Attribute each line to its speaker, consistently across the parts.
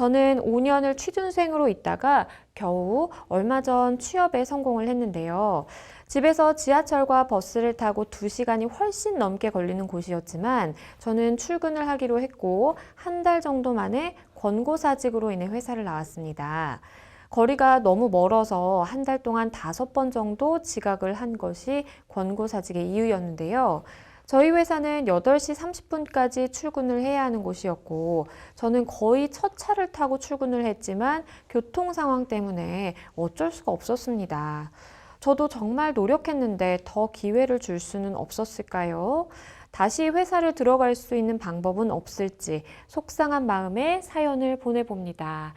Speaker 1: 저는 5년을 취준생으로 있다가 겨우 얼마 전 취업에 성공을 했는데요. 집에서 지하철과 버스를 타고 2시간이 훨씬 넘게 걸리는 곳이었지만 저는 출근을 하기로 했고 한 달 정도 만에 권고사직으로 인해 회사를 나왔습니다. 거리가 너무 멀어서 한 달 동안 5번 정도 지각을 한 것이 권고사직의 이유였는데요. 저희 회사는 8시 30분까지 출근을 해야 하는 곳이었고 저는 거의 첫 차를 타고 출근을 했지만 교통 상황 때문에 어쩔 수가 없었습니다. 저도 정말 노력했는데 더 기회를 줄 수는 없었을까요? 다시 회사를 들어갈 수 있는 방법은 없을지 속상한 마음에 사연을 보내봅니다.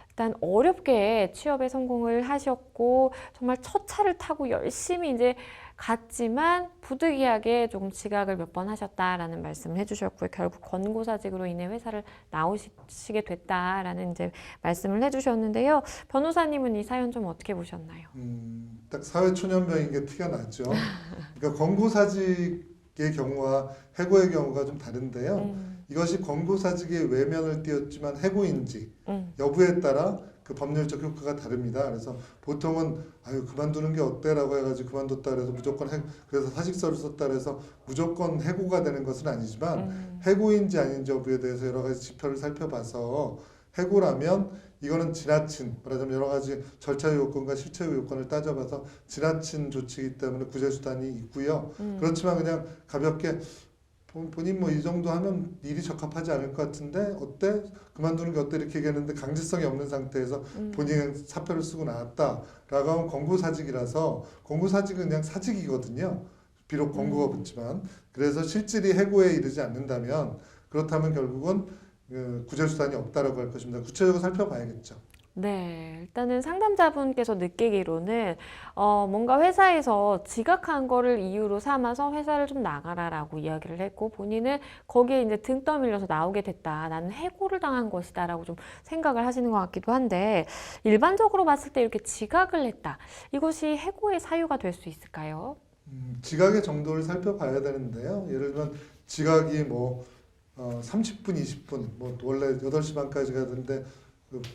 Speaker 1: 일단 어렵게 취업에 성공을 하셨고 정말 첫 차를 타고 열심히 이제 갔지만 부득이하게 조금 지각을 몇 번 하셨다라는 말씀을 해주셨고요. 결국 권고사직으로 인해 회사를 나오시게 됐다라는 이제 말씀을 해주셨는데요. 변호사님은 이 사연 좀 어떻게 보셨나요?
Speaker 2: 딱 사회초년병인 게 티가 나죠. 그러니까 권고사직의 경우와 해고의 경우가 좀 다른데요. 이것이 권고사직의 외면을 띄었지만 해고인지 여부에 따라 그 법률적 효과가 다릅니다. 그래서 보통은 아유 그만두는 게 어때라고 해가지고 그만뒀다 그래서 무조건 그래서 사직서를 썼다 그래서 무조건 해고가 되는 것은 아니지만 해고인지 아닌지 여부에 대해서 여러 가지 지표를 살펴봐서 해고라면 이거는 지나친 말하자면 여러 가지 절차 요건과 실체 요건을 따져봐서 지나친 조치이기 때문에 구제 수단이 있고요. 그렇지만 그냥 가볍게 본인 뭐 이 정도 하면 일이 적합하지 않을 것 같은데 어때? 그만두는 게 어때? 이렇게 얘기했는데 강제성이 없는 상태에서 본인은 사표를 쓰고 나왔다 라고 하면 권고사직이라서 권고사직은 그냥 사직이거든요. 비록 권고가 붙지만 그래서 실질이 해고에 이르지 않는다면 그렇다면 결국은 구제수단이 없다라고 할 것입니다. 구체적으로 살펴봐야겠죠.
Speaker 1: 네, 일단은 상담자분께서 느끼기로는 뭔가 회사에서 지각한 거를 이유로 삼아서 회사를 좀 나가라라고 이야기를 했고 본인은 거기에 이제 등 떠밀려서 나오게 됐다. 나는 해고를 당한 것이다라고 좀 생각을 하시는 것 같기도 한데 일반적으로 봤을 때 이렇게 지각을 했다. 이것이 해고의 사유가 될 수 있을까요?
Speaker 2: 지각의 정도를 살펴봐야 되는데요. 예를 들면 지각이 뭐 30분, 20분, 뭐 원래 8시 반까지 가던데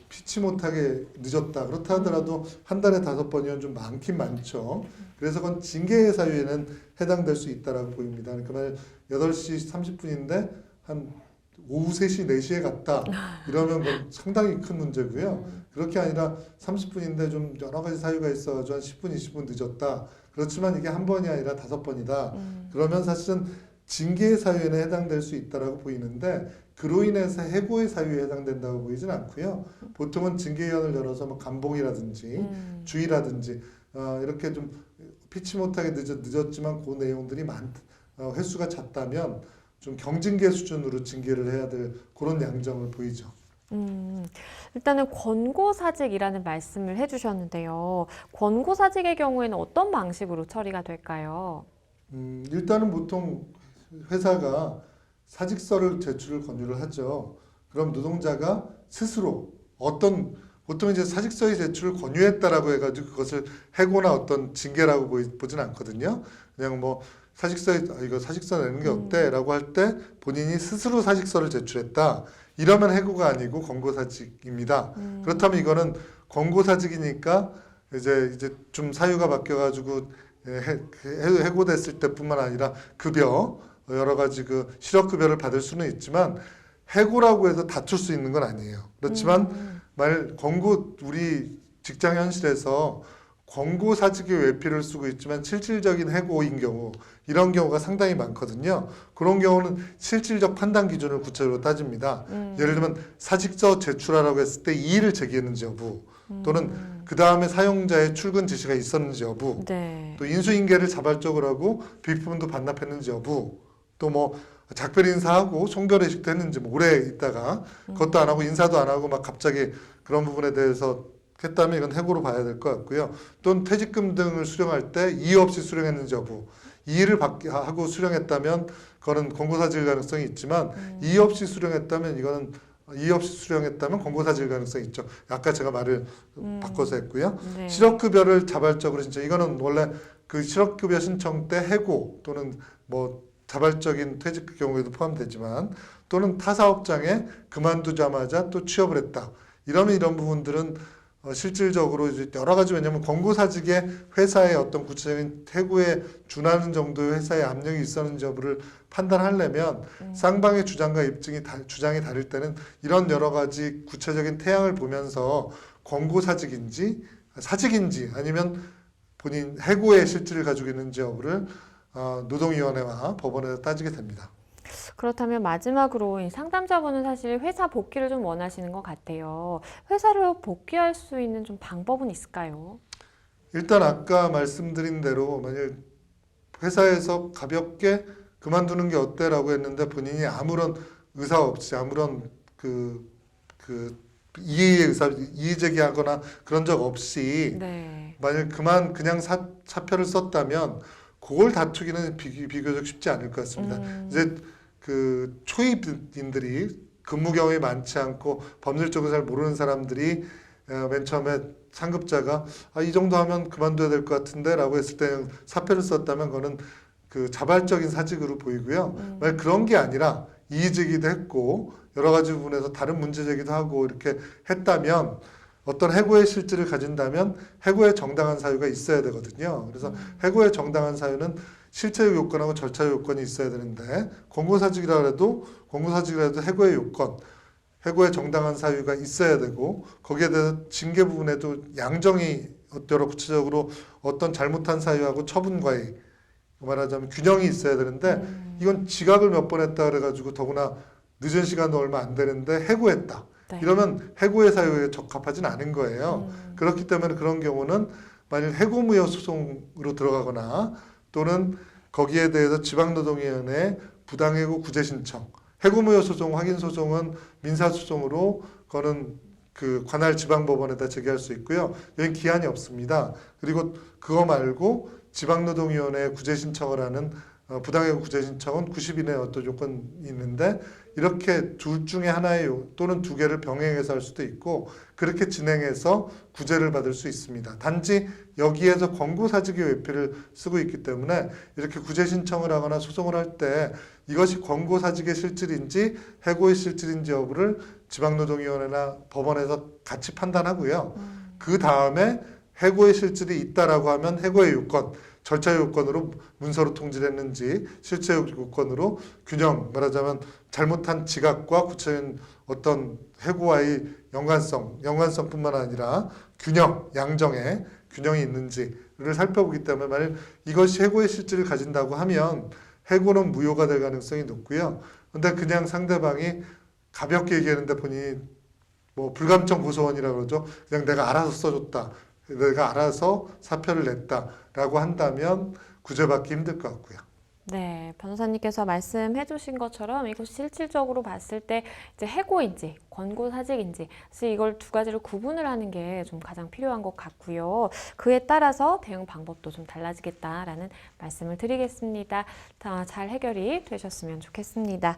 Speaker 2: 피치 못하게 늦었다. 그렇다 하더라도 한 달에 5번이면 좀 많긴 많죠. 그래서 그건 징계의 사유에는 해당될 수 있다라고 보입니다. 그러니까 만약 8시 30분인데 한 오후 3시, 4시에 갔다. 이러면 그건 상당히 큰 문제고요. 그렇게 아니라 30분인데 좀 여러 가지 사유가 있어가지고 한 10분, 20분 늦었다. 그렇지만 이게 한 번이 아니라 5번이다. 그러면 사실은 징계의 사유에는 해당될 수 있다라고 보이는데 그로 인해서 해고의 사유에 해당된다고 보이진 않고요. 보통은 징계위원을 열어서 뭐 감봉이라든지 주의라든지 이렇게 좀 피치 못하게 늦었지만 그 내용들이 횟수가 잦다면 좀 경징계 수준으로 징계를 해야 될 그런 양정을 보이죠.
Speaker 1: 일단은 권고사직이라는 말씀을 해주셨는데요. 권고사직의 경우에는 어떤 방식으로 처리가 될까요?
Speaker 2: 일단은 보통 회사가 사직서를 제출을 권유를 하죠. 그럼 노동자가 스스로 보통 이제 사직서의 제출을 권유했다라고 해가지고 그것을 해고나 어떤 징계라고 보진 않거든요. 그냥 뭐 이거 사직서 내는 게 어때?라고 할 때 본인이 스스로 사직서를 제출했다. 이러면 해고가 아니고 권고사직입니다. 그렇다면 이거는 권고사직이니까 이제 좀 사유가 바뀌어가지고 해고됐을 때뿐만 아니라 급여 여러 가지 그 실업급여를 받을 수는 있지만 해고라고 해서 다툴 수 있는 건 아니에요. 그렇지만 우리 직장 현실에서 권고사직의 외피를 쓰고 있지만 실질적인 해고인 경우 이런 경우가 상당히 많거든요. 그런 경우는 실질적 판단 기준을 구체적으로 따집니다. 예를 들면 사직서 제출하라고 했을 때 이의를 제기했는지 여부 또는 그 다음에 사용자의 출근 지시가 있었는지 여부
Speaker 1: 네.
Speaker 2: 또 인수인계를 자발적으로 하고 비품도 반납했는지 여부 또 뭐 작별 인사하고 송별회식도 했는지 뭐 오래 있다가 그것도 안 하고 인사도 안 하고 막 갑자기 그런 부분에 대해서 했다면 이건 해고로 봐야 될 것 같고요. 또는 퇴직금 등을 수령할 때 이의 없이 수령했는지 여부 이의를 하고 수령했다면 그거는 권고사실 가능성이 있지만 이의 없이 수령했다면 권고사실 가능성이 있죠. 아까 제가 말을 바꿔서 했고요.
Speaker 1: 네.
Speaker 2: 실업급여를 자발적으로 신청 이거는 원래 그 실업급여 신청 때 해고 또는 뭐 자발적인 퇴직 경우에도 포함되지만 또는 타 사업장에 그만두자마자 또 취업을 했다. 이러면 이런 부분들은 실질적으로 이제 여러 가지 왜냐하면 권고사직에 회사의 어떤 구체적인 해고에 준하는 정도의 회사의 압력이 있었는지 여부를 판단하려면 쌍방의 주장과 주장이 다를 때는 이런 여러 가지 구체적인 태양을 보면서 권고사직인지 사직인지 아니면 본인 해고의 실질을 가지고 있는지 여부를 노동위원회와 법원에서 따지게 됩니다.
Speaker 1: 그렇다면 마지막으로 이 상담자분은 사실 회사 복귀를 좀 원하시는 것 같아요. 회사로 복귀할 수 있는 좀 방법은 있을까요?
Speaker 2: 일단 아까 말씀드린 대로 만약 회사에서 가볍게 그만두는 게 어때라고 했는데 본인이 아무런 의사 없이 아무런 이의 제기하거나 그런 적 없이
Speaker 1: 네.
Speaker 2: 만약 그냥 사표를 썼다면 그걸 다투기는 비교적 쉽지 않을 것 같습니다. 이제 그 초입인들이 근무 경험이 많지 않고 법률적으로 잘 모르는 사람들이 맨 처음에 상급자가 이 정도 하면 그만둬야 될 것 같은데 라고 했을 때 사표를 썼다면 그거는 그 자발적인 사직으로 보이고요. 만약 그런 게 아니라 이의제기도 했고 여러 가지 부분에서 다른 문제 제기도 하고 이렇게 했다면 어떤 해고의 실질을 가진다면 해고의 정당한 사유가 있어야 되거든요. 그래서 해고의 정당한 사유는 실체적 요건하고 절차적 요건이 있어야 되는데 권고사직이라 해도 해고의 요건, 해고의 정당한 사유가 있어야 되고 거기에 대해서 징계 부분에도 양정이 여러 구체적으로 어떤 잘못한 사유하고 처분과의 말하자면 균형이 있어야 되는데 이건 지각을 몇 번 했다 그래가지고 더구나 늦은 시간도 얼마 안 되는데 해고했다.
Speaker 1: 네.
Speaker 2: 이러면 해고의 사유에 적합하진 않은 거예요. 그렇기 때문에 그런 경우는 만일 해고무효 소송으로 들어가거나 또는 거기에 대해서 지방노동위원회에 부당해고 구제 신청, 해고무효 소송, 확인 소송은 민사소송으로 그거는 그 관할 지방법원에다 제기할 수 있고요. 여기 기한이 없습니다. 그리고 그거 말고 지방노동위원회에 구제 신청을 하는 부당해고 구제 신청은 90일의 어떤 요건이 있는데 이렇게 둘 중에 하나의 또는 두 개를 병행해서 할 수도 있고 그렇게 진행해서 구제를 받을 수 있습니다. 단지 여기에서 권고사직의 외피를 쓰고 있기 때문에 이렇게 구제 신청을 하거나 소송을 할 때 이것이 권고사직의 실질인지 해고의 실질인지 여부를 지방노동위원회나 법원에서 같이 판단하고요. 그 다음에 해고의 실질이 있다라고 하면 해고의 요건, 절차 요건으로 문서로 통지했는지 실체 요건으로 균형, 말하자면 잘못한 지각과 구체적인 어떤 해고와의 연관성뿐만 아니라 균형, 양정의 균형이 있는지를 살펴보기 때문에 만약 이것이 해고의 실질을 가진다고 하면 해고는 무효가 될 가능성이 높고요. 근데 그냥 상대방이 가볍게 얘기하는데 본인이 뭐 불감청 고소원이라고 그러죠. 그냥 내가 알아서 써줬다. 내가 알아서 사표를 냈다라고 한다면 구제받기 힘들 것 같고요.
Speaker 1: 네, 변호사님께서 말씀해 주신 것처럼 이것이 실질적으로 봤을 때 이제 해고인지 권고사직인지 그래서 이걸 두 가지를 구분을 하는 게 좀 가장 필요한 것 같고요. 그에 따라서 대응 방법도 좀 달라지겠다라는 말씀을 드리겠습니다. 잘 해결이 되셨으면 좋겠습니다.